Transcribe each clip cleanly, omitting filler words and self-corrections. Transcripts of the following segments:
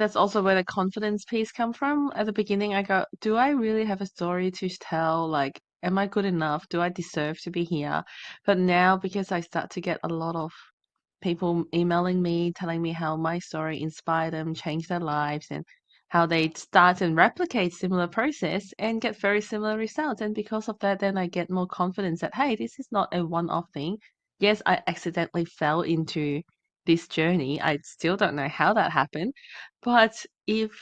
That's also where the confidence piece come from. At the beginning, I go, do I really have a story to tell? Like, am I good enough? Do I deserve to be here? But now, because I start to get a lot of people emailing me, telling me how my story inspired them, changed their lives, and how they start and replicate similar process and get very similar results. And because of that, then I get more confidence that, hey, this is not a one-off thing. Yes, I accidentally fell into this journey. I still don't know how that happened. But if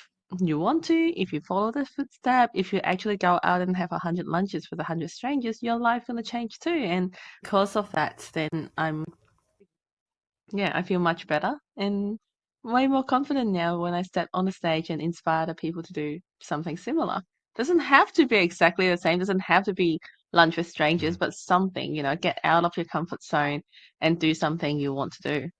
you want to, if you follow the footstep, if you actually go out and have 100 lunches with 100 strangers, your life gonna change too. And because of that, then I feel much better and way more confident now when I step on the stage and inspire the people to do something similar. Doesn't have to be exactly the same, doesn't have to be lunch with strangers, Mhm. but something, get out of your comfort zone and do something you want to do.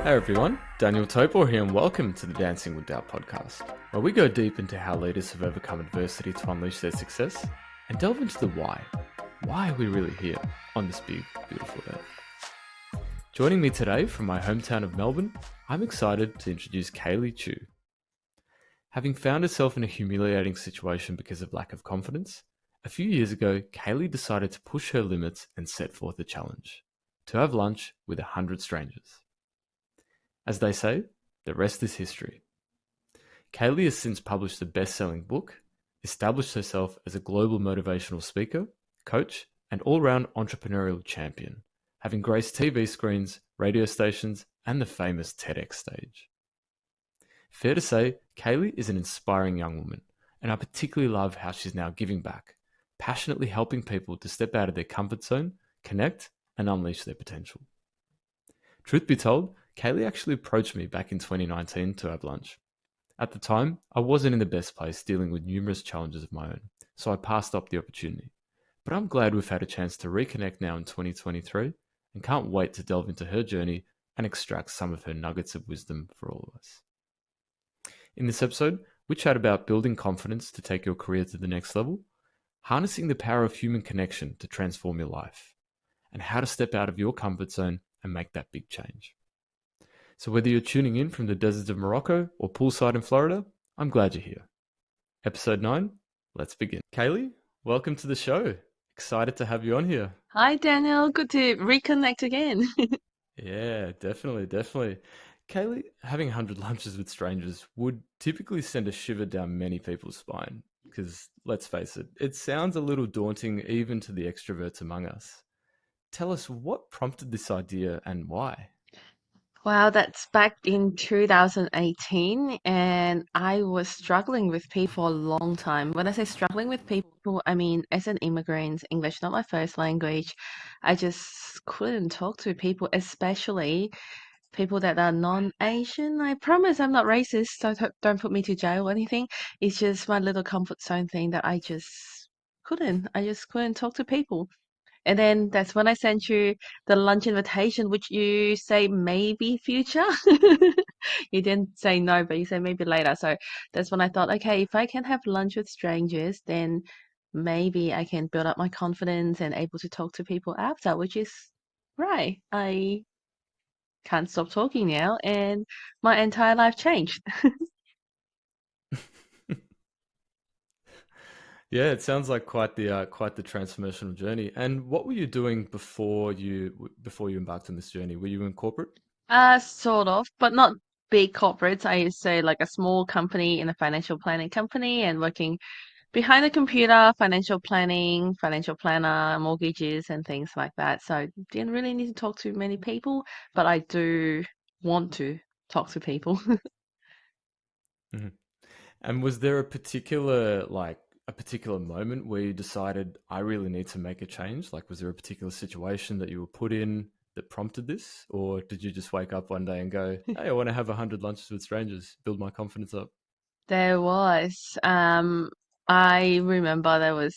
Hey everyone, Daniel Topor here, and welcome to the Dancing with Doubt podcast, where we go deep into how leaders have overcome adversity to unleash their success and delve into the why. Why are we really here on this big, beautiful earth? Joining me today from my hometown of Melbourne, I'm excited to introduce Kaley Chu. Having found herself in a humiliating situation because of lack of confidence, a few years ago, Kaley decided to push her limits and set forth a challenge: to have lunch with 100 strangers. As they say, the rest is history. Kaley has since published a best-selling book, established herself as a global motivational speaker, coach, and all-round entrepreneurial champion, having graced TV screens, radio stations, and the famous TEDx stage. Fair to say, Kaley is an inspiring young woman, and I particularly love how she's now giving back, passionately helping people to step out of their comfort zone, connect, and unleash their potential. Truth be told, Kaley actually approached me back in 2019 to have lunch. At the time, I wasn't in the best place, dealing with numerous challenges of my own, so I passed up the opportunity. But I'm glad we've had a chance to reconnect now in 2023 and can't wait to delve into her journey and extract some of her nuggets of wisdom for all of us. In this episode, we chat about building confidence to take your career to the next level, harnessing the power of human connection to transform your life, and how to step out of your comfort zone and make that big change. So whether you're tuning in from the deserts of Morocco or poolside in Florida, I'm glad you're here. Episode 9, let's begin. Kaley, welcome to the show. Excited to have you on here. Hi, Daniel. Good to reconnect again. Yeah, definitely. Kaley, having 100 lunches with strangers would typically send a shiver down many people's spine because, let's face it, it sounds a little daunting even to the extroverts among us. Tell us what prompted this idea and why. Wow, that's back in 2018, and I was struggling with people for a long time. When I say struggling with people, I mean, as an immigrant, English not my first language. I just couldn't talk to people, especially people that are non-Asian. I promise I'm not racist, so don't put me to jail or anything. It's just my little comfort zone thing that I just couldn't. I just couldn't talk to people. And then that's when I sent you the lunch invitation, which you say maybe future. You didn't say no, but you said maybe later. So that's when I thought, okay, if I can have lunch with strangers, then maybe I can build up my confidence and able to talk to people after, which is right. I can't stop talking now, and my entire life changed. Yeah, it sounds like quite the transformational journey. And what were you doing before you embarked on this journey? Were you in corporate? Sort of, but not big corporates. I say like a small company in a financial planning company and working behind the computer, financial planning, financial planner, mortgages, and things like that. So didn't really need to talk to many people, but I do want to talk to people. Mhm. And was there a particular moment where you decided I really need to make a change? Like, was there a particular situation that you were put in that prompted this, or did you just wake up one day and go, "Hey, I want to have 100 lunches with strangers, build my confidence up"? There was, I remember there was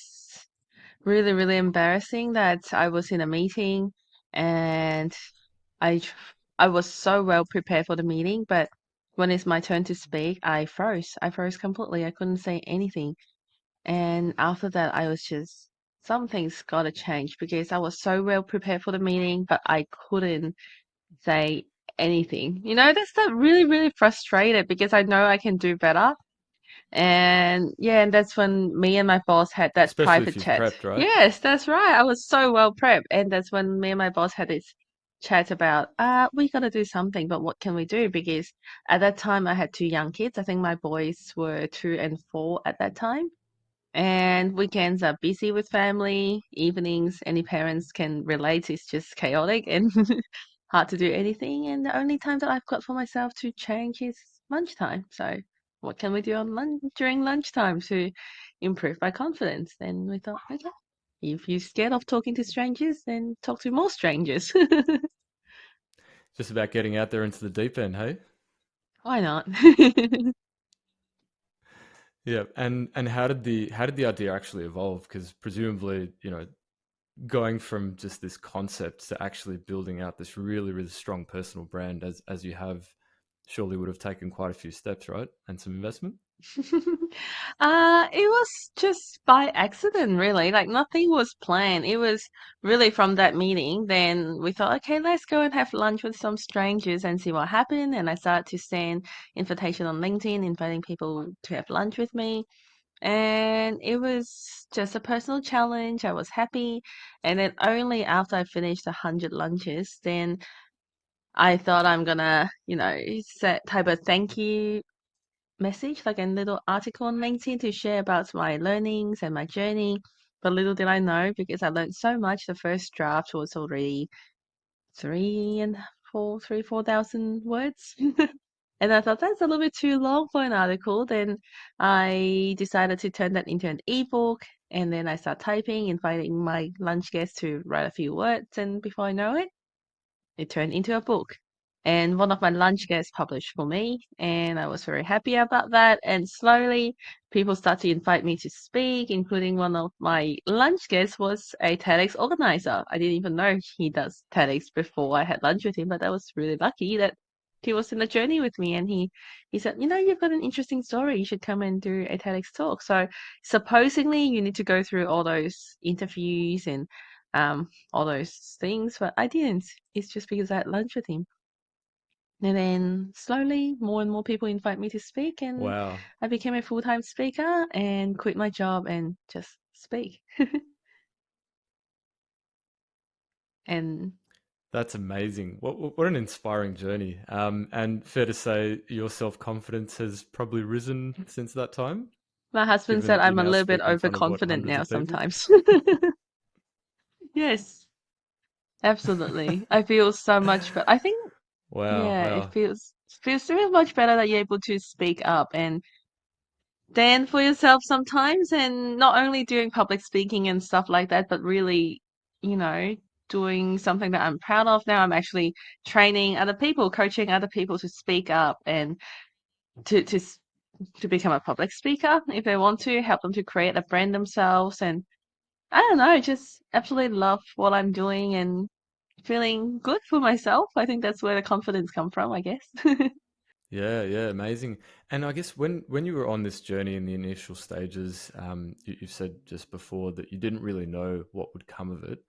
really, really embarrassing that I was in a meeting and I tr- I was so well prepared for the meeting, but when it's my turn to speak, I froze. I froze completely. I couldn't say anything. And after that, I was just, something's got to change because I was so well prepared for the meeting, but I couldn't. say anything. That's that really, really frustrated because I know I can do better. And yeah, and that's when me and my boss had that Especially if private you've chat. prepped, right? Yes, that's right. I was so well prepped. And that's when me and my boss had this chat about, we got to do something, but what can we do? Because at that time I had two young kids. I think my boys were 2 and 4 at that time. And weekends are busy with family. Evenings, any parents can relate, it's just chaotic and hard to do anything. And the only time that I've got for myself to change is lunchtime. So, what can we do on during lunchtime to improve my confidence? Then we thought, okay, if you're scared of talking to strangers, then talk to more strangers. Just about getting out there into the deep end, hey? Why not? Yeah. And how did the idea actually evolve? Because presumably, going from just this concept to actually building out this really, really strong personal brand as you have surely would have taken quite a few steps, right? And some investment. It was just by accident, really. Like nothing was planned. It was really from that meeting. Then we thought, okay, let's go and have lunch with some strangers and see what happened. And I started to send invitation on LinkedIn, inviting people to have lunch with me. And it was just a personal challenge. I was happy. And then only after I finished 100 lunches, then I thought I'm gonna, set type of thank you message, like a little article on LinkedIn to share about my learnings and my journey. But little did I know, because I learned so much, the first draft was already three, 4,000 words. And I thought that's a little bit too long for an article. Then I decided to turn that into an ebook. And then I start typing, inviting my lunch guests to write a few words. And before I know it, it turned into a book. And one of my lunch guests published for me, and I was very happy about that. And slowly, people start to invite me to speak, including one of my lunch guests was a TEDx organizer. I didn't even know he does TEDx before I had lunch with him, but I was really lucky that he was in the journey with me. And he said, you've got an interesting story. You should come and do a TEDx talk. So supposedly, you need to go through all those interviews and all those things, but I didn't. It's just because I had lunch with him. And then slowly, more and more people invite me to speak, and Wow. I became a full-time speaker and quit my job and just speak. And That's amazing. What an inspiring journey. And fair to say, your self confidence has probably risen since that time, my husband given said that you I'm a now little bit speak in front of what overconfident hundreds now of people. sometimes. Yes, absolutely. I feel so much, but I think, Wow, yeah, it wow. feels so much better that you're able to speak up and stand for yourself sometimes, and not only doing public speaking and stuff like that, but really, you know, doing something that I'm proud of now. I'm actually training other people, coaching other people to speak up and to to s- to become a public speaker if they want to, help them to create a brand themselves. And I don't know, just absolutely love what I'm doing and feeling good for myself. I think that's where the confidence come from, I guess. Yeah, yeah, amazing. And I guess when you were on this journey in the initial stages, you've said just before that you didn't really know what would come of it.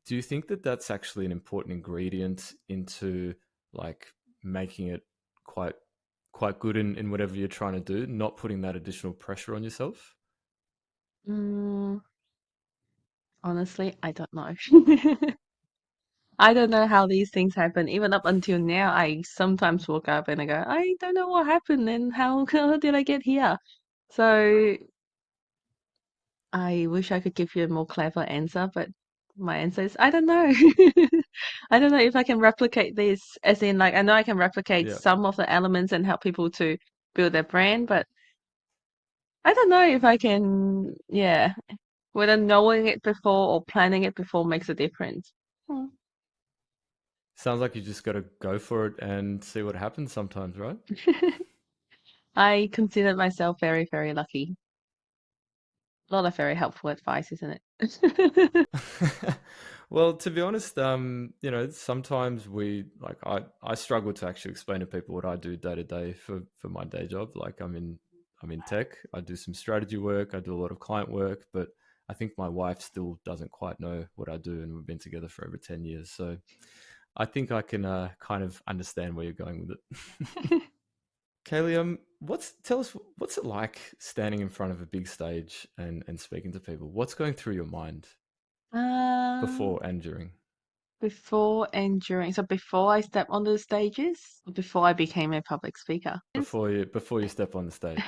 Do you think that that's actually an important ingredient into like making it quite quite good in whatever you're trying to do, not putting that additional pressure on yourself? Mm, honestly, I don't know. I don't know how these things happen. Even up until now, I sometimes woke up and I go, I don't know what happened and how, how did I get here? So I wish I could give you a more clever answer, but my answer is I don't know. I don't know if I can replicate this, as in, like, I know I can replicate Yeah. some of the elements and help people to build their brand, but I don't know if I can, yeah, whether knowing it before or planning it before makes a difference. Hmm. Sounds like you just got to go for it and see what happens sometimes, right? I consider myself very, very lucky. A lot of very helpful advice, isn't it? Well, to be honest, sometimes I struggle to actually explain to people what I do day to day for my day job. Like I'm in tech. I do some strategy work. I do a lot of client work, but I think my wife still doesn't quite know what I do, and we've been together for over 10 years. So I think I can kind of understand where you're going with it. Kaylee, what's tell us what's it like standing in front of a big stage and speaking to people? What's going through your mind Uh, before and during? Before and during. So before I step onto the stages, before I became a public speaker. Before you step on the stage?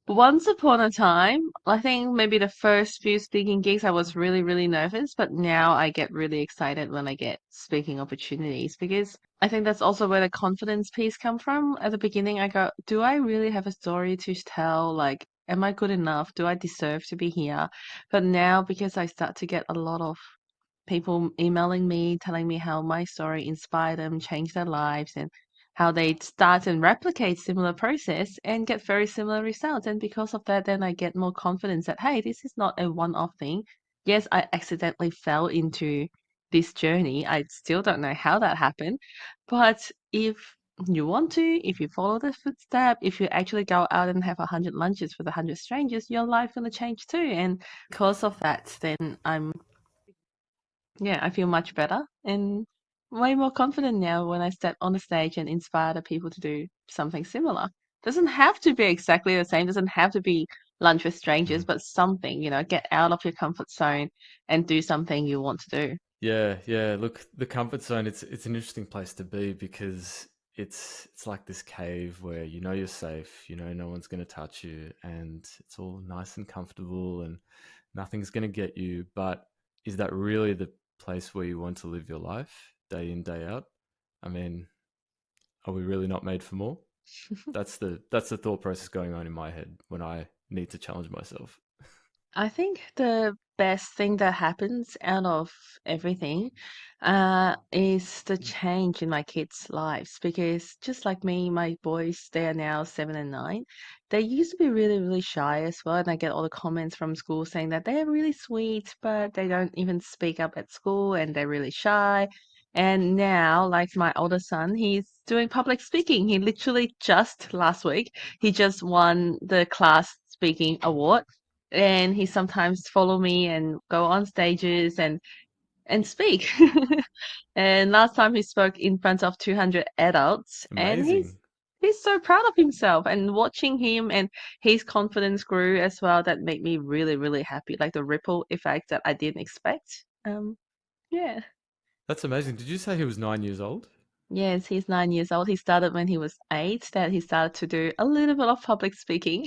Once upon a time, I think maybe the first few speaking gigs, I was really, really nervous, but now I get really excited when I get speaking opportunities because I think that's also where the confidence piece come from. At the beginning, I go, do I really have a story to tell? Like, am I good enough? Do I deserve to be here? But now, because I start to get a lot of people emailing me, telling me how my story inspired them, changed their lives, and how they start and replicate similar process and get very similar results. And because of that, then I get more confidence that, hey, this is not a one-off thing. Yes, I accidentally fell into this journey. I still don't know how that happened. But if you want to, if you follow the footstep, if you actually go out and have 100 lunches with 100 strangers, your life gonna change too. And because of that, then I feel much better and way more confident now when I step on the stage and inspire the people to do something similar. Doesn't have to be exactly the same, doesn't have to be lunch with strangers, Mhm. but something, get out of your comfort zone and do something you want to do. Yeah, yeah. Look, the comfort zone, it's an interesting place to be because it's like this cave where you know you're safe, you know no one's going to touch you, and it's all nice and comfortable and nothing's going to get you. But is that really the place where you want to live your life day in, day out? I mean, are we really not made for more? That's the thought process going on in my head when I need to challenge myself. I think the best thing that happens out of everything is the change in my kids' lives because just like me, my boys, they are now 7 and 9. They used to be really, really shy as well. And I get all the comments from school saying that they're really sweet, but they don't even speak up at school and they're really shy. And now, like my older son, he's doing public speaking. He literally just last week, he just won the class speaking award and he sometimes follow me and go on stages and speak. And last time he spoke in front of 200 adults, and he's Amazing. he's so proud of himself. And watching him and his confidence grew as well, that made me really really happy. Like the ripple effect that I didn't expect. Yeah. That's amazing. Did you say he was 9 years old? Yes, he's 9 years old. He started when he was 8. That he started to do a little bit of public speaking.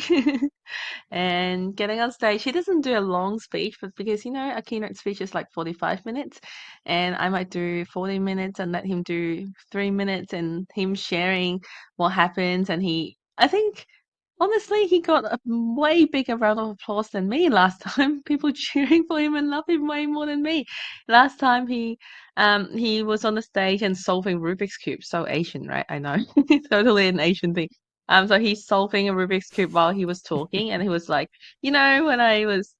And getting on stage. He doesn't do a long speech, but because a keynote speech is like 45 minutes, and I might do 40 minutes and let him do 3 minutes and him sharing what happens. And I think, honestly, he got a way bigger round of applause than me last time. People cheering for him and love him way more than me. Last time he was on the stage and solving Rubik's Cube. So Asian, right? I know. Totally an Asian thing. So he's solving a Rubik's Cube while he was talking, and he was like, when I was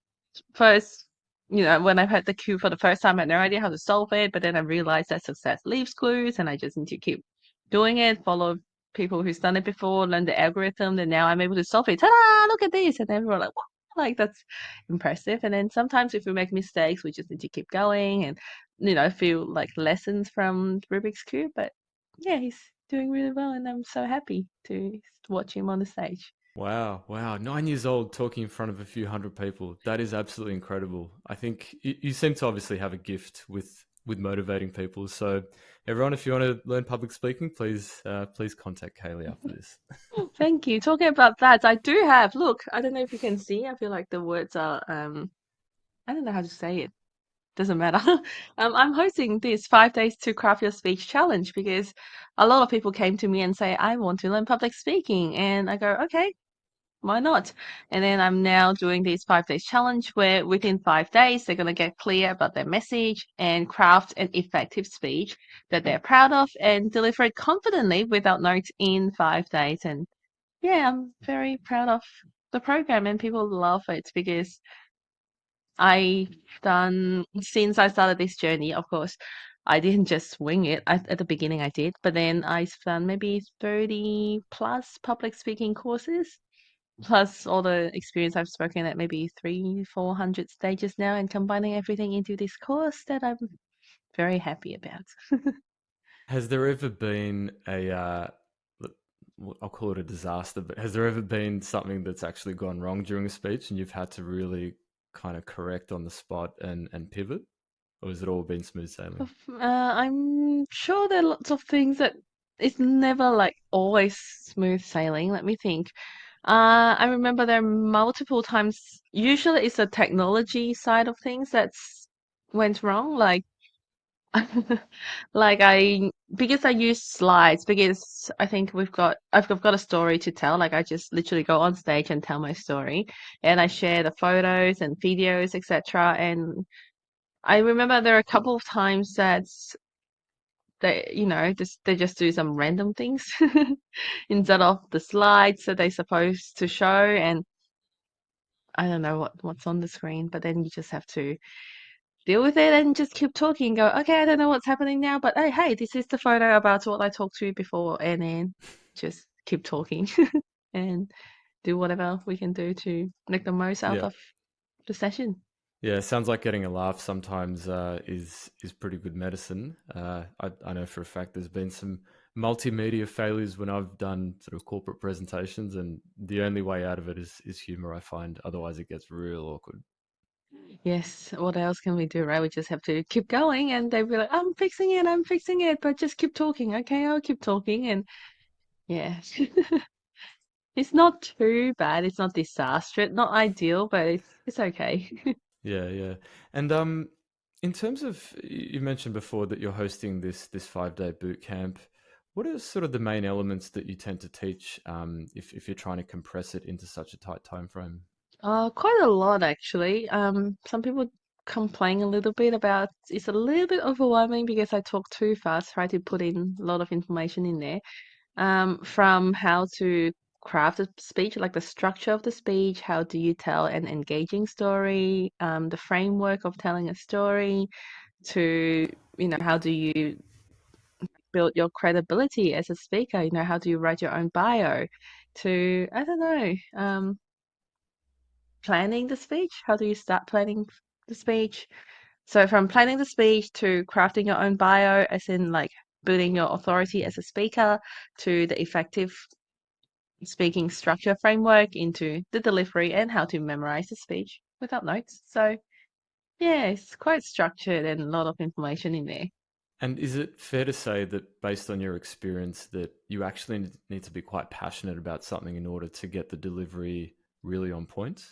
first, when I heard the cube for the first time, I had no idea how to solve it, but then I realized that success leaves clues, and I just need to keep doing it, follow people who's done it before, learn the algorithm, and now I'm able to solve it. Ta-da! Look at this, and everyone like, wow, like that's impressive. And then sometimes if we make mistakes, we just need to keep going and feel like lessons from Rubik's cube. But yeah, he's doing really well, and I'm so happy to watch him on the stage. Wow, wow. 9 years old talking in front of a few hundred people. That is absolutely incredible. I think you seem to obviously have a gift with motivating people. So everyone, if you want to learn public speaking, please contact Kaylee after this. Thank you. Talking about that, I do have, look, I don't know if you can see. I feel like the words are I don't know how to say it. Doesn't matter. I'm hosting this 5 days to craft your speech challenge because a lot of people came to me and say, I want to learn public speaking. And I go, okay, why not? And then I'm now doing this 5 days challenge where within 5 days, they're going to get clear about their message and craft an effective speech that they're proud of and deliver it confidently without notes in 5 days. And yeah, I'm very proud of the program and people love it because I've done since I started this journey, of course, I didn't just wing it. At the beginning, I did, but then I've done maybe 30 plus public speaking courses, plus all the experience I've spoken at maybe 400 stages now, and combining everything into this course that I'm very happy about. Has there ever been a, I'll call it a disaster, but has there ever been something that's actually gone wrong during a speech and you've had to really kind of correct on the spot and pivot? Or has it all been smooth sailing? I'm sure there are lots of things that it's never like always smooth sailing. Let me think. I remember there are multiple times. Usually, it's the technology side of things that's went wrong. Like, like I because I use slides because I think I've got a story to tell. Like I just literally go on stage and tell my story, and I share the photos and videos, etc. And I remember there are a couple of times that they just do some random things instead of the slides that they're supposed to show, and I don't know what's on the screen, but then you just have to deal with it and just keep talking. Go, okay, I don't know what's happening now, but hey, this is the photo about what I talked to you before, and then just keep talking and do whatever we can do to make the most out Yeah. of the session. Yeah, it sounds like getting a laugh sometimes is pretty good medicine. I know for a fact there's been some multimedia failures when I've done sort of corporate presentations, and the only way out of it is humor. I find otherwise it gets real awkward. Yes, what else can we do, right? We just have to keep going, and they'll be like, I'm fixing it, but just keep talking, okay? I'll keep talking, and yeah, it's not too bad. It's not disastrous, not ideal, but it's okay. Yeah, yeah. And in terms of you mentioned before that you're hosting this 5 day boot camp. What are sort of the main elements that you tend to teach if you're trying to compress it into such a tight time frame? Quite a lot actually. Some people complain a little bit about it's a little bit overwhelming because I talk too fast, try to put in a lot of information in there. From how to craft a speech, like the structure of the speech, how do you tell an engaging story, the framework of telling a story, to, how do you build your credibility as a speaker, how do you write your own bio, to, I don't know, planning the speech, how do you start planning the speech? So from planning the speech to crafting your own bio, as in like building your authority as a speaker, to the effective speaking structure framework into the delivery and how to memorize the speech without notes. So, yeah, it's quite structured and a lot of information in there. And is it fair to say that based on your experience that you actually need to be quite passionate about something in order to get the delivery really on point?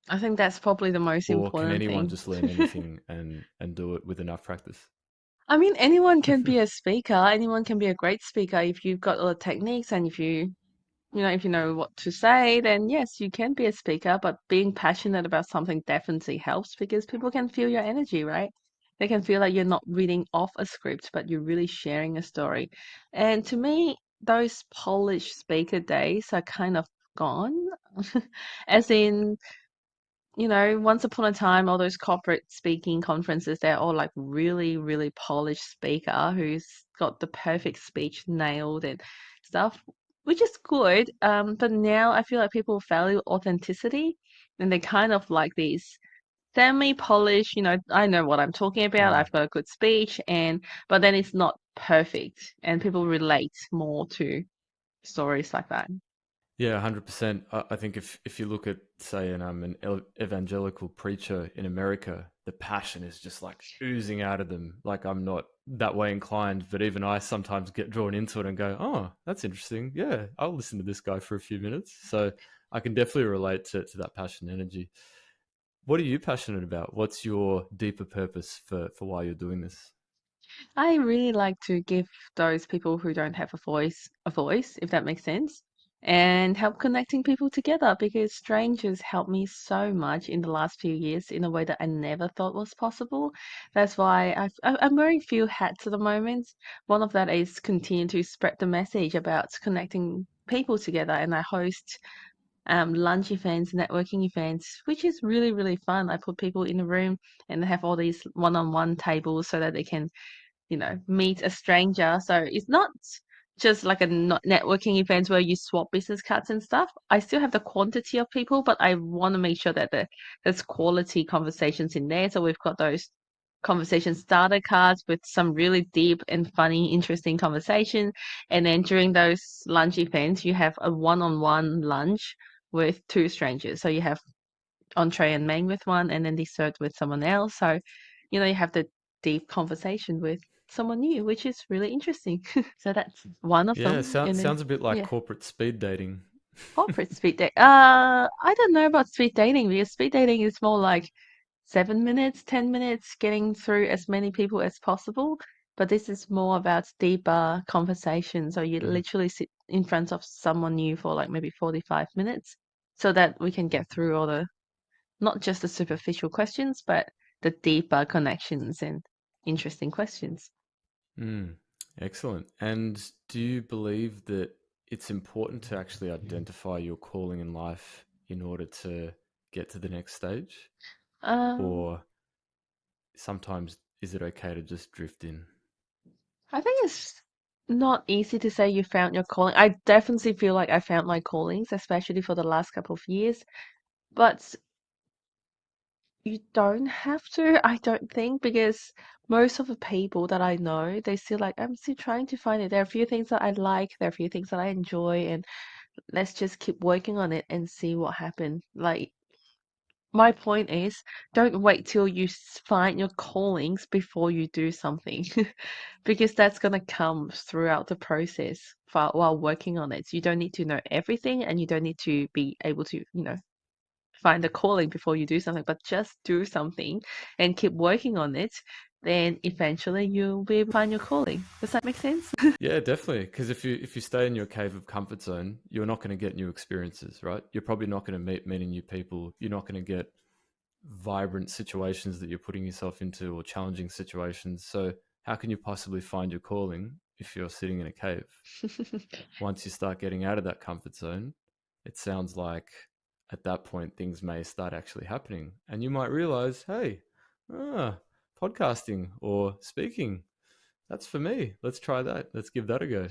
I think that's probably the most Or can important anyone thing. just learn anything and do it with enough practice? I mean, anyone can be a speaker, anyone can be a great speaker if you've got all the techniques and if you know what to say, then yes, you can be a speaker, but being passionate about something definitely helps because people can feel your energy, right? They can feel like you're not reading off a script, but you're really sharing a story. And to me, those polished speaker days are kind of gone. As in, once upon a time, all those corporate speaking conferences, they're all like really, really polished speaker who's got the perfect speech nailed and stuff, which is good. But now I feel like people value authenticity and they kind of like these semi-polished, I know what I'm talking about. Mm. I've got a good speech but then it's not perfect and people relate more to stories like that. Yeah, 100%. I think if you look at, say, an evangelical preacher in America, the passion is just like oozing out of them. Like I'm not that way inclined, but even I sometimes get drawn into it and go, "Oh, that's interesting. Yeah, I'll listen to this guy for a few minutes." So I can definitely relate to that passion energy. What are you passionate about? What's your deeper purpose for why you're doing this? I really like to give those people who don't have a voice, if that makes sense, and help connecting people together because strangers helped me so much in the last few years in a way that I never thought was possible. That's why I'm wearing few hats at the moment. One of that is continue to spread the message about connecting people together, and I host lunch events, networking events, which is really, really fun. I put people in a room and they have all these one-on-one tables so that they can meet a stranger. So it's not just like a networking event where you swap business cards and stuff. I still have the quantity of people, but I want to make sure that there's quality conversations in there. So we've got those conversation starter cards with some really deep and funny, interesting conversation. And then during those lunch events, you have a one-on-one lunch with two strangers. So you have entree and main with one, and then dessert with someone else. So, you have the deep conversation with someone new, which is really interesting. So that's one of Yeah, them. And then, sounds a bit like yeah. corporate speed dating. Corporate speed date. I don't know about speed dating because speed dating is more like 7 minutes, 10 minutes, getting through as many people as possible. But this is more about deeper conversation. So you Mm. literally sit in front of someone new for like maybe 45 minutes so that we can get through all the, not just the superficial questions, but the deeper connections and interesting questions. Mm. Excellent. And do you believe that it's important to actually identify your calling in life in order to get to the next stage? Um, Or sometimes is it okay to just drift in? I think it's not easy to say you found your calling. I definitely feel like I found my callings, especially for the last couple of years. But you don't have to, I don't think, because most of the people that I know, they still like, I'm still trying to find it. There are a few things that I like, there are a few things that I enjoy, and let's just keep working on it and see what happens. Like, my point is, don't wait till you find your callings before you do something, because that's going to come throughout the process while working on it. So you don't need to know everything, and you don't need to be able to, find a calling before you do something, but just do something and keep working on it. Then eventually you'll be able to find your calling. Does that make sense? Yeah, definitely. Because if you stay in your cave of comfort zone, you're not going to get new experiences, right? You're probably not going to meet many new people. You're not going to get vibrant situations that you're putting yourself into or challenging situations. So how can you possibly find your calling if you're sitting in a cave? Once you start getting out of that comfort zone, it sounds like at that point things may start actually happening, and you might realize, hey, ah, podcasting or speaking, that's for me. Let's try that. Let's give that a go.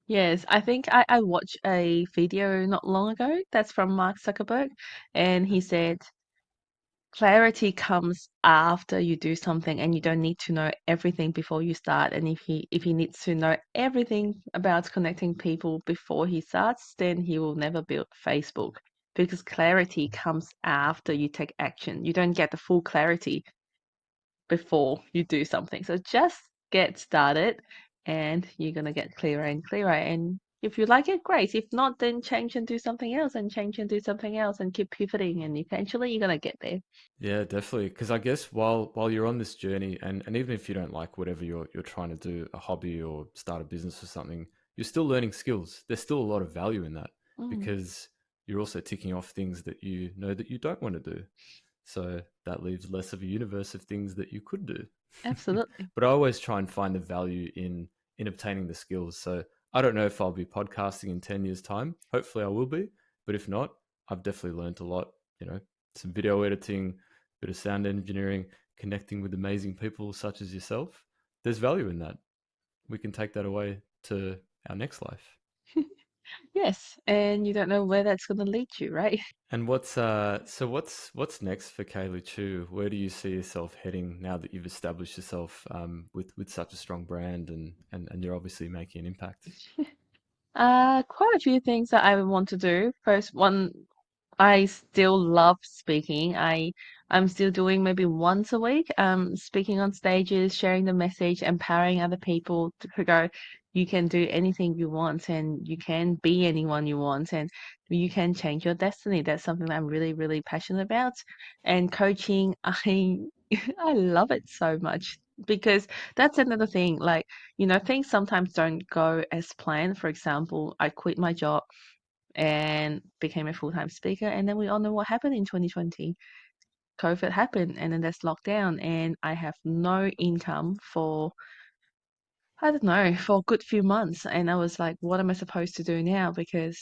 Yes, I think I watched a video not long ago that's from Mark Zuckerberg, and he said clarity comes after you do something and you don't need to know everything before you start. And if he needs to know everything about connecting people before he starts, then he will never build Facebook because clarity comes after you take action. You don't get the full clarity before you do something. So just get started and you're gonna get clearer and clearer. And if you like it, great. If not, then change and do something else and change and do something else and keep pivoting and eventually you're gonna get there. Yeah, definitely. Because I guess while you're on this journey, and even if you don't like whatever you're trying to do, a hobby or start a business or something, you're still learning skills. There's still a lot of value in that Mm, because you're also ticking off things that you know that you don't want to do. So that leaves less of a universe of things that you could do. absolutely. But I always try and find the value in obtaining the skills. So I don't know if I'll be podcasting in 10 years' time. Hopefully I will be. But if not, I've definitely learned a lot, you know, some video editing, bit of sound engineering, connecting with amazing people such as yourself. There's value in that. We can take that away to our next life. Yes, and you don't know where that's gonna lead you, right? And what's next for Kaley Chu? Where do you see yourself heading now that you've established yourself with such a strong brand and you're obviously making an impact? Quite a few things that I want to do. First one, I still love speaking. I'm still doing maybe once a week, speaking on stages, sharing the message, empowering other people to go, you can do anything you want and you can be anyone you want and you can change your destiny. That's something that I'm really, really passionate about. And coaching, I love it so much because that's another thing. Like, things sometimes don't go as planned. For example, I quit my job and became a full-time speaker. And then we all know what happened in 2020. COVID happened, and then there's lockdown, and I have no income for, I don't know, for a good few months. And I was like, what am I supposed to do now? Because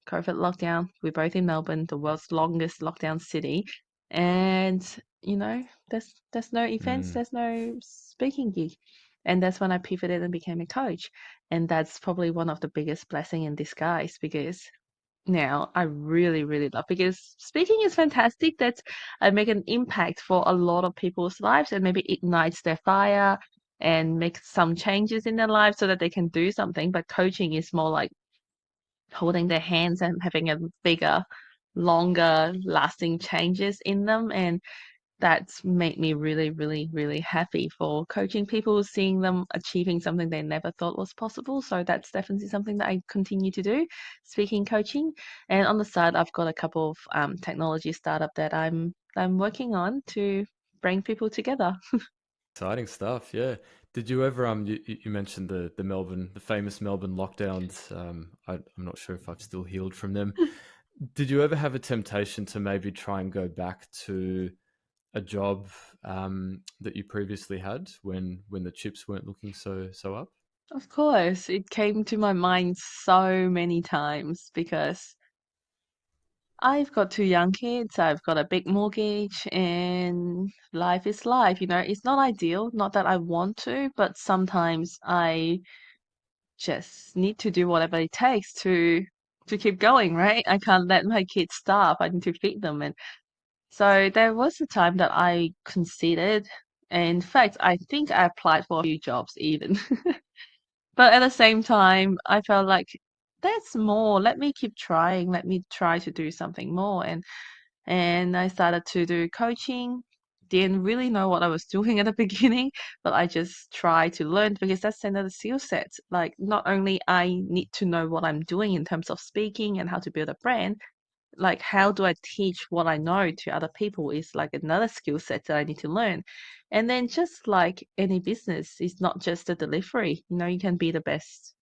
COVID lockdown, we're both in Melbourne, the world's longest lockdown city. And, there's no events, Mm. there's no speaking gig. And that's when I pivoted and became a coach. And that's probably one of the biggest blessing in disguise because now I really, really love because speaking is fantastic. That's I make an impact for a lot of people's lives and maybe ignites their fire and makes some changes in their lives so that they can do something. But coaching is more like holding their hands and having a bigger, longer lasting changes in them. And that's made me really, really, really happy for coaching people, seeing them achieving something they never thought was possible. So that's definitely something that I continue to do, speaking coaching. And on the side, I've got a couple of technology startup that I'm working on to bring people together. Exciting stuff, yeah. Did you ever you mentioned the Melbourne, the famous Melbourne lockdowns. I'm not sure if I've still healed from them. Did you ever have a temptation to maybe try and go back to a job that you previously had when the chips weren't looking so up? Of course, it came to my mind so many times because I've got two young kids, I've got a big mortgage, and life is life. It's not ideal, not that I want to, but sometimes I just need to do whatever it takes to keep going, right? I can't let my kids starve. I need to feed them. And so there was a time that I considered, in fact, I think I applied for a few jobs even. But at the same time, I felt like there's more. Let me keep trying. Let me try to do something more. And I started to do coaching. Didn't really know what I was doing at the beginning, but I just tried to learn because that's another skill set. Like not only I need to know what I'm doing in terms of speaking and how to build a brand, like how do I teach what I know to other people is like another skill set that I need to learn. And then just like any business, it's not just the delivery. You can be the best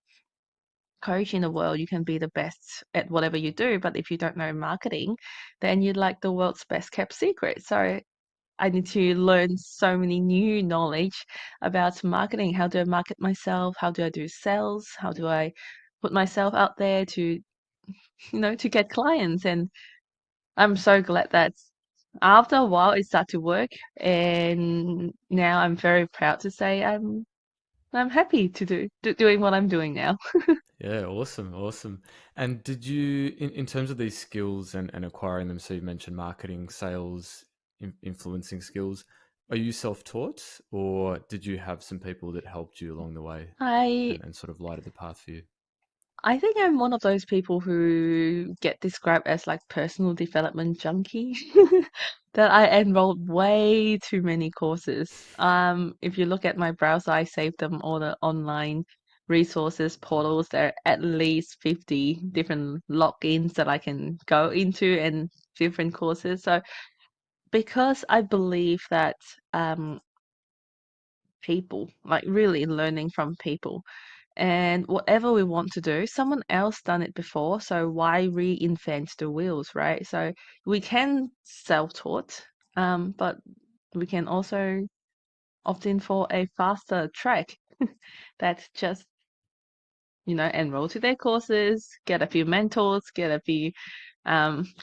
coach in the world, you can be the best at whatever you do, but if you don't know marketing, then you're like the world's best kept secret. So I need to learn so many new knowledge about marketing. How do I market myself? How do I do sales? How do I put myself out there to get clients? And I'm so glad that after a while it started to work, and now I'm very proud to say I'm happy to doing what I'm doing now. Yeah, awesome, awesome. And did you, in terms of these skills and acquiring them, so you mentioned marketing, sales, influencing skills, are you self-taught or did you have some people that helped you along the way I and sort of lighted the path for you? I think I'm one of those people who get described as like personal development junkie. That I enrolled way too many courses. If you look at my browser, I saved them all the online resources, portals. There are at least 50 different logins that I can go into and different courses. So because I believe that um people, like really learning from people. And whatever we want to do, someone else done it before, so why reinvent the wheels, right? So we can self-taught, but we can also opt in for a faster track. That's just, enroll to their courses, get a few mentors, get a few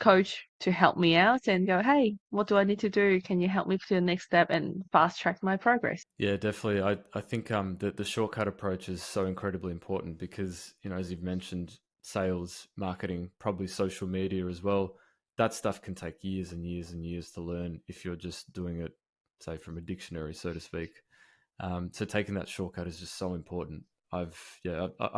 coach to help me out and go, hey, what do I need to do? Can you help me to the next step and fast track my progress? Yeah, definitely. I think the shortcut approach is so incredibly important because, as you've mentioned, sales, marketing, probably social media as well, that stuff can take years and years and years to learn if you're just doing it, say, from a dictionary, so to speak. So taking that shortcut is just so important. I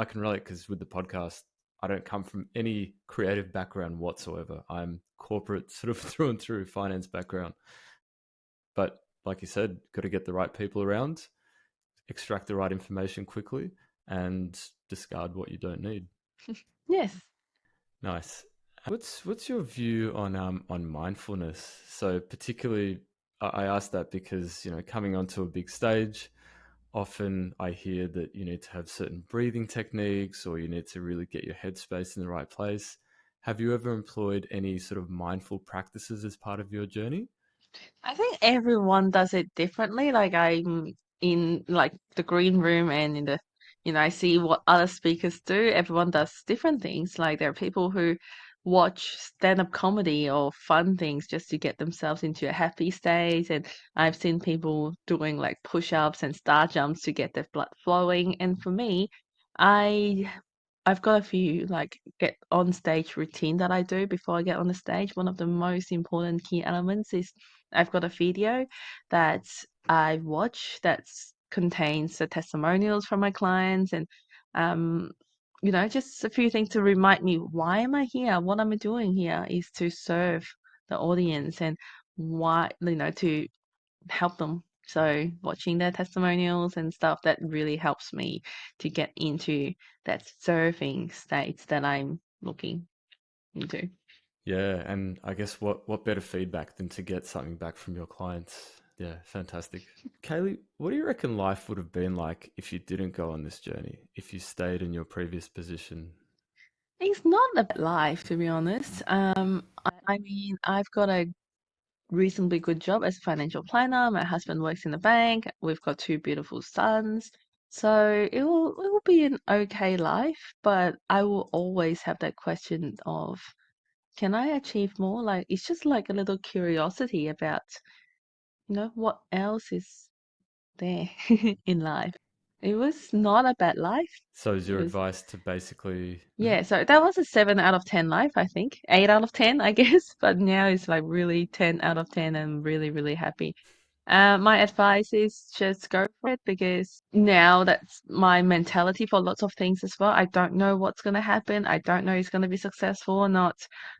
can relate because with the podcast, I don't come from any creative background whatsoever. I'm corporate, sort of through and through, finance background. But like you said, got to get the right people around, extract the right information quickly, and discard what you don't need. Yes. Nice. What's your view on mindfulness? So particularly, I asked that because coming onto a big stage, often I hear that you need to have certain breathing techniques or you need to really get your headspace in the right place. Have you ever employed any sort of mindful practices as part of your journey? I think everyone does it differently. Like I'm in like the green room and I see what other speakers do. Everyone does different things. Like there are people who watch stand-up comedy or fun things just to get themselves into a happy state. And I've seen people doing like push-ups and star jumps to get their blood flowing. And for me, I I've got a few like get on stage routine that I do before I get on the stage. One of the most important key elements is I've got a video that I watch that contains the testimonials from my clients and um just a few things to remind me why am I here? What am I doing here is to serve the audience and why to help them. So watching their testimonials and stuff that really helps me to get into that surfing state that I'm looking into. Yeah, and I guess what better feedback than to get something back from your clients? Yeah, fantastic. Kaylee, what do you reckon life would have been like if you didn't go on this journey? If you stayed in your previous position? It's not about life, to be honest. I mean, I've got a reasonably good job as a financial planner. My husband works in the bank. We've got two beautiful sons. So it will be an okay life, but I will always have that question of can I achieve more? Like it's just like a little curiosity about, what else is there in life. It was not a bad life. So is It your was advice to basically Yeah, so that was a 7 out of 10 life, I think. 8 out of 10, I guess. But now it's like really 10 out of 10 and really, really happy. My advice is just go for it because now that's my mentality for lots of things as well. I don't know what's going to happen. I don't know if it's going to be successful or not.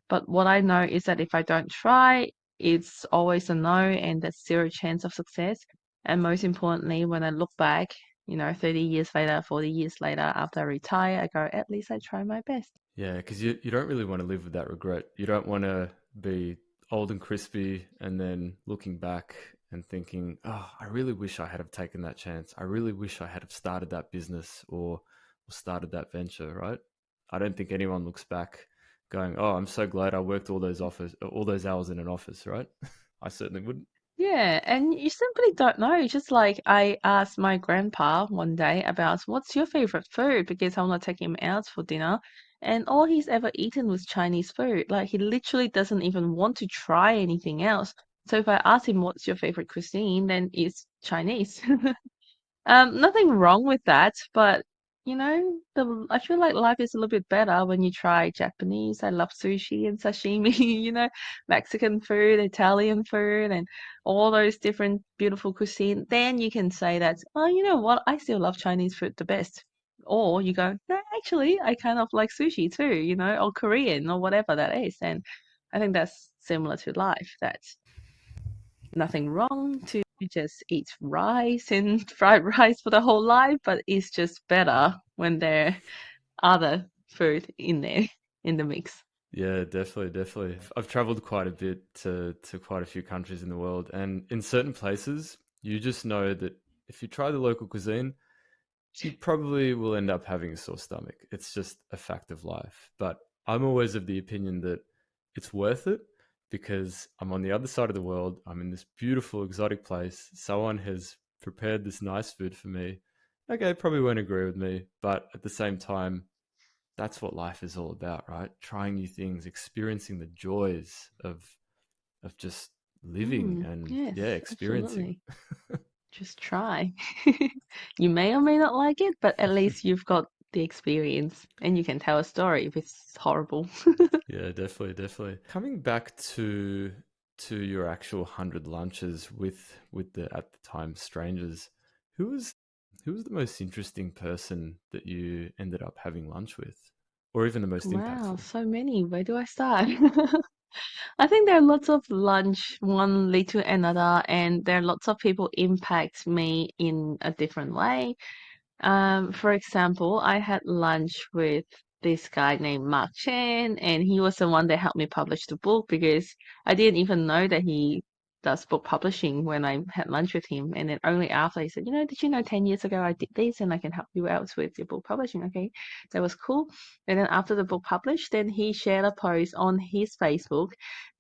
But what I know is that if I don't try, it's always a no and there's zero chance of success. And most importantly, when I look back, 30 years later, 40 years later, after I retire, I go, at least I try my best. Yeah, because you don't really want to live with that regret. You don't want to be old and crispy and then looking back and thinking, oh, I really wish I had have taken that chance. I really wish I had have started that business or started that venture, right? I don't think anyone looks back going, oh, I'm so glad I worked all those hours in an office, right? I certainly wouldn't. Yeah, and you simply don't know. It's just like I asked my grandpa one day about what's your favorite food because I want to take him out for dinner, and all he's ever eaten was Chinese food. Like he literally doesn't even want to try anything else. So if I ask him what's your favorite cuisine, then it's Chinese. Nothing wrong with that, but I feel like life is a little bit better when you try Japanese. I love sushi and sashimi, Mexican food, Italian food, and all those different beautiful cuisine. Then you can say that, oh, you know what? I still love Chinese food the best. Or you go, no, actually, I kind of like sushi too, or Korean or whatever that is. And I think that's similar to life. That's nothing wrong to just eat rice and fried rice for the whole life, but it's just better when there are other food in there in the mix. Yeah, definitely, definitely. I've traveled quite a bit to quite a few countries in the world, and in certain places, you just know that if you try the local cuisine, you probably will end up having a sore stomach. It's just a fact of life. But I'm always of the opinion that it's worth it because I'm on the other side of the world. I'm in this beautiful exotic place. Someone has prepared this nice food for me. Okay, probably won't agree with me, but at the same time, that's what life is all about, right? Trying new things, experiencing the joys of just living and Yes, yeah, experiencing. absolutely. Just try. You may or may not like it, but at least you've got the experience and you can tell a story if it's horrible. Yeah, definitely, definitely. Coming back to your actual 100 lunches with the at the time strangers, who was who was the most interesting person that you ended up having lunch with, or even the most Wow, impactful? so many. Where do I start? I think there are lots of lunch, one lead to another, and there are lots of people impact me in a different way. For example, I had lunch with this guy named Mark Chen, and he was the one that helped me publish the book because I didn't even know that he does book publishing when I had lunch with him. And then only after he said, did you know 10 years ago I did this and I can help you out with your book publishing? Okay, that was cool. And then after the book published, then he shared a post on his Facebook.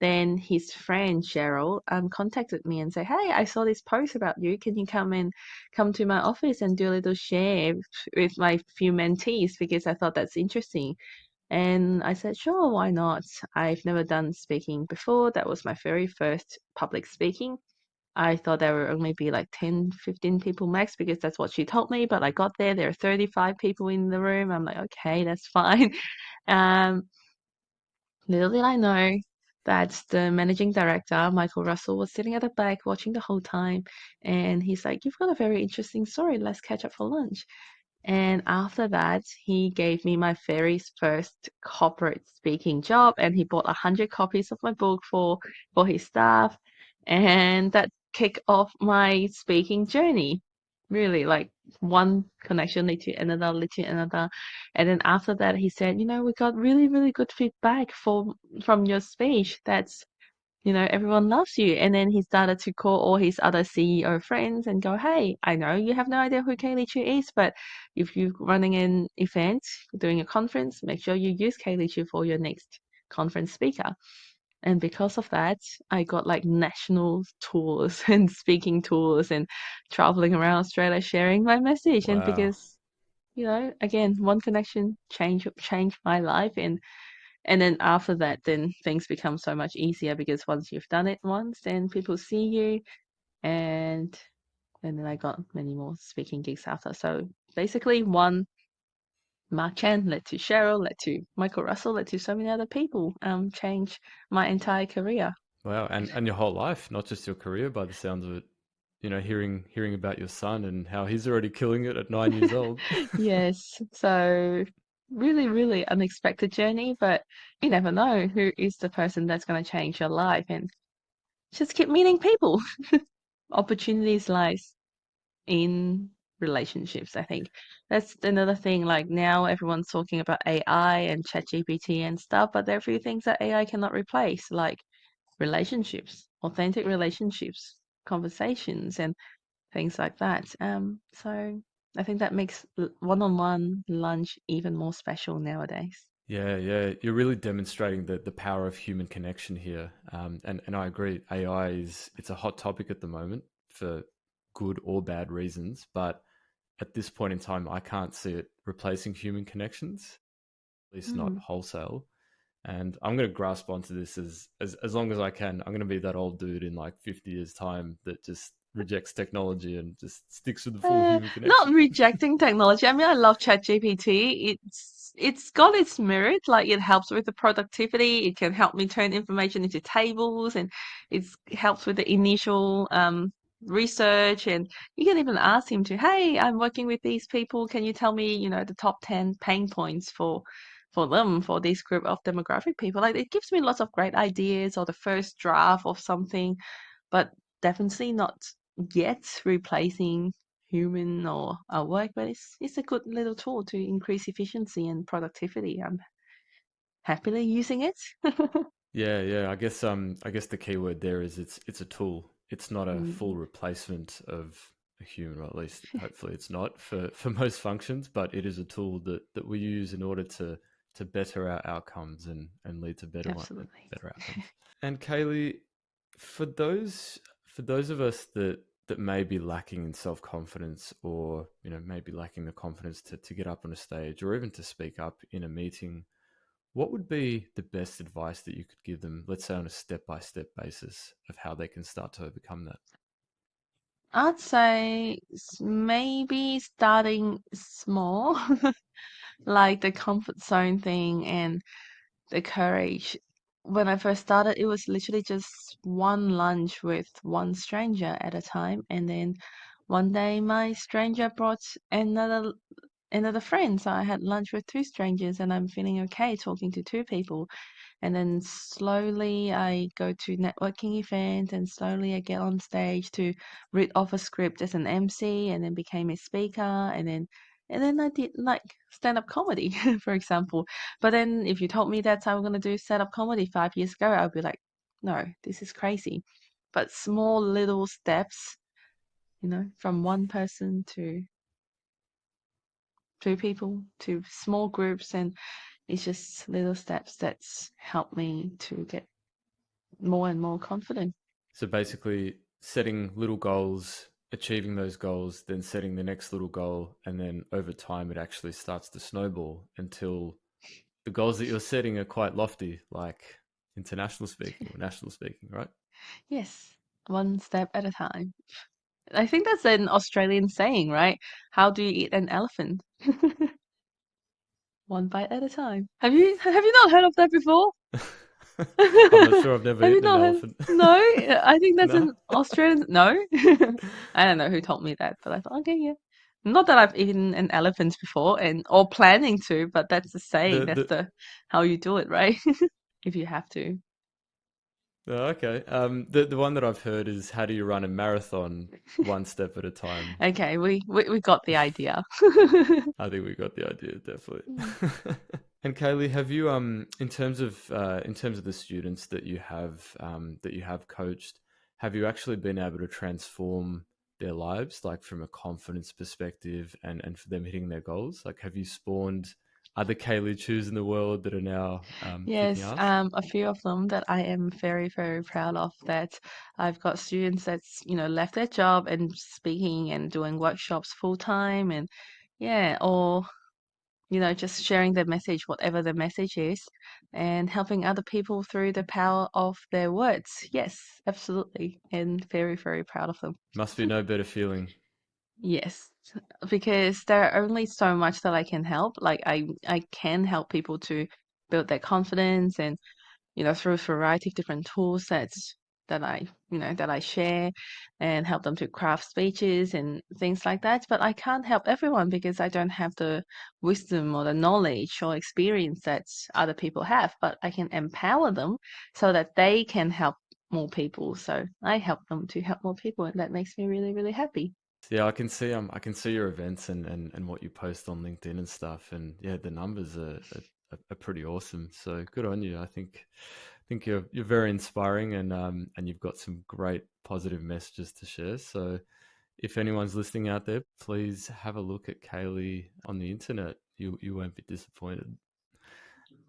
Then his friend Cheryl contacted me and said, hey, I saw this post about you. Can you come to my office and do a little share with my few mentees because I thought that's interesting. And I said, sure, why not? I've never done speaking before. That was my very first public speaking. I thought there would only be like 10, 15 people max because that's what she told me. But I got there are 35 people in the room. I'm like, okay, that's fine. Um, Little did I know that the managing director, Michael Russell, was sitting at the back watching the whole time. And he's like, you've got a very interesting story. Let's catch up for lunch. And after that, he gave me my very first corporate speaking job, and he bought 100 copies of my book for his staff, and that kicked off my speaking journey. Really, like one connection led to another, and then after that, he said, we got really, really good feedback from your speech. Everyone loves you. And then he started to call all his other CEO friends and go, hey, I know you have no idea who Kaley Chu is, but if you're running an event, doing a conference, make sure you use Kaley Chu for your next conference speaker. And because of that, I got like national tours and speaking tours and traveling around Australia sharing my message. And Wow. because, again, one connection changed my life. And then after that, then things become so much easier because once you've done it once, then people see you, and and then I got many more speaking gigs after. So basically, one Mark Chan led to Cheryl, led to Michael Russell, led to so many other people. Change my entire career. Wow, and your whole life, not just your career, by the sounds of it. Hearing about your son and how he's already killing it at 9 years old. Yes, so really, really unexpected journey, but you never know who is the person that's going to change your life, and just keep meeting people. Opportunities lies in relationships, I think. That's another thing. Like now everyone's talking about AI and ChatGPT and stuff, but there are a few things that AI cannot replace, like relationships, authentic relationships, conversations, and things like that. So I think that makes one-on-one lunch even more special nowadays. Yeah, yeah, you're really demonstrating the power of human connection here, and I agree. AI is it's a hot topic at the moment for good or bad reasons, but at this point in time, I can't see it replacing human connections, at least not Mm. wholesale. And I'm going to grasp onto this as long as I can. I'm going to be that old dude in like 50 years time that just rejects technology and just sticks with the full human Not connection. rejecting technology. I mean, I love ChatGPT. It's got its merit. Like it helps with the productivity. It can help me turn information into tables, and it helps with the initial research. And you can even ask him to, hey, I'm working with these people. Can you tell me, the top 10 pain points for them, for this group of demographic people? Like it gives me lots of great ideas or the first draft of something, but definitely not yet replacing human or our work, but it's a good little tool to increase efficiency and productivity. I'm happily using it. Yeah, yeah. I guess the key word there is it's a tool. It's not a full Mm, replacement of a human, or at least hopefully it's not for most functions, but it is a tool that we use in order to better our outcomes and lead to absolutely. better outcomes. And Kaylee, for those of us that may be lacking in self-confidence, or maybe lacking the confidence to get up on a stage or even to speak up in a meeting, what would be the best advice that you could give them, let's say on a step-by-step basis of how they can start to overcome that? I'd say maybe starting small, like the comfort zone thing and the courage. When I first started, it was literally just one lunch with one stranger at a time. And then one day, my stranger brought another friend. So I had lunch with two strangers, and I'm feeling okay talking to two people. And then slowly I go to networking events, and slowly I get on stage to read off a script as an MC, and then became a speaker, and then I did like stand-up comedy, for example. But then if you told me that I'm gonna do stand-up comedy 5 years ago, I'd be like, no, this is crazy. But small little steps, from one person to two people to small groups, and it's just little steps that's helped me to get more and more confident. So basically, setting little goals, achieving those goals, then setting the next little goal, and then over time, it actually starts to snowball until the goals that you're setting are quite lofty, like international speaking or national speaking, right? Yes. One step at a time. I think that's an Australian saying, right? How do you eat an elephant? One bite at a time. Have you not heard of that before? I'm not sure. I've never Have you eaten an not heard? elephant. No, I think that's No, an Australian. No, I don't know who told me that, but I thought, okay, yeah. Not that I've eaten an elephant before, and or planning to, but that's the saying. the That's the the how you do it, right? If you have to. oh, okay. The one that I've heard is how do you run a marathon one step at a time. Okay, we got the idea. I think we got the idea, Mm. definitely. And Kaylee, have you in terms of the students that you have coached, have you actually been able to transform their lives, like from a confidence perspective and for them hitting their goals? Like, have you spawned other Kaley Chus in the world that are now kicking Yes, ass? a few of them that I am very, very proud of that I've got students that's, left their job and speaking and doing workshops full time and yeah, or, just sharing their message, whatever the message is, and helping other people through the power of their words. Yes, absolutely. And very, very proud of them. Must be no better feeling. Yes, because there are only so much that I can help. Like I can help people to build their confidence and through a variety of different tool sets that I share and help them to craft speeches and things like that. But I can't help everyone because I don't have the wisdom or the knowledge or experience that other people have. But I can empower them so that they can help more people. So I help them to help more people, and that makes me really, really happy. Yeah, I can see your events and what you post on LinkedIn and stuff, and yeah, the numbers are pretty awesome. So good on you. I think you're very inspiring, and you've got some great positive messages to share. So if anyone's listening out there, please have a look at Kaylee on the internet. You won't be disappointed.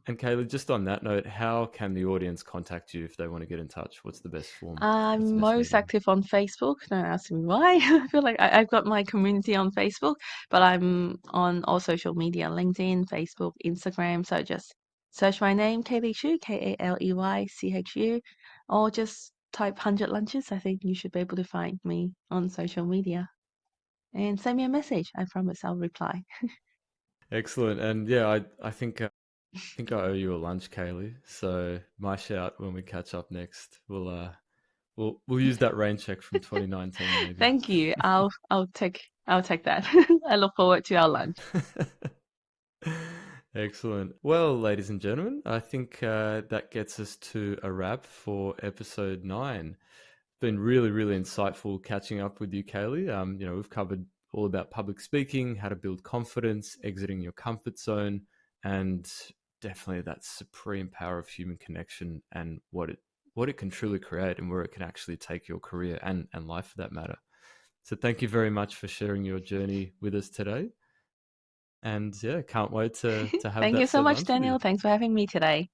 And Kaylee, just on that note, how can the audience contact you if they want to get in touch? What's the best form? What's the I'm best most medium? active on Facebook. Don't ask me why. I feel like I've got my community on Facebook, but I'm on all social media, LinkedIn, Facebook, Instagram. So just search my name, Kaley Chu, Kaleychu, or just type 100 lunches. I think you should be able to find me on social media. And send me a message. I promise I'll reply. Excellent. And yeah, I think I owe you a lunch, Kaylee. So my shout when we catch up next, we'll use that rain check from 2019 maybe. Thank you. I'll take that. I look forward to our lunch. Excellent. Well, ladies and gentlemen, I think that gets us to a wrap for episode 9. Been really, really insightful catching up with you, Kaylee. We've covered all about public speaking, how to build confidence, exiting your comfort zone, and definitely that supreme power of human connection and what it can truly create and where it can actually take your career and life for that matter. So thank you very much for sharing your journey with us today. And yeah, can't wait to have Thank you that so set much, lunch with you. Daniel. Thanks for having me today.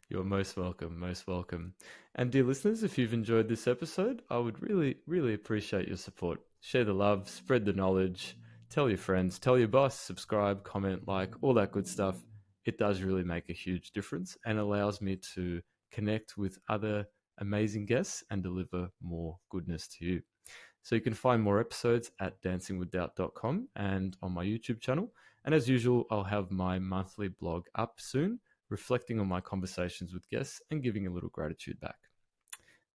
You're most welcome, most welcome. And dear listeners, if you've enjoyed this episode, I would really, really appreciate your support. Share the love, spread the knowledge, tell your friends, tell your boss, subscribe, comment, like, all that good stuff. It does really make a huge difference and allows me to connect with other amazing guests and deliver more goodness to you. So you can find more episodes at dancingwithdoubt.com and on my YouTube channel. And as usual, I'll have my monthly blog up soon, reflecting on my conversations with guests and giving a little gratitude back.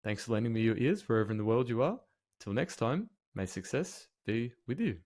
Thanks for lending me your ears wherever in the world you are. Till next time, may success be with you.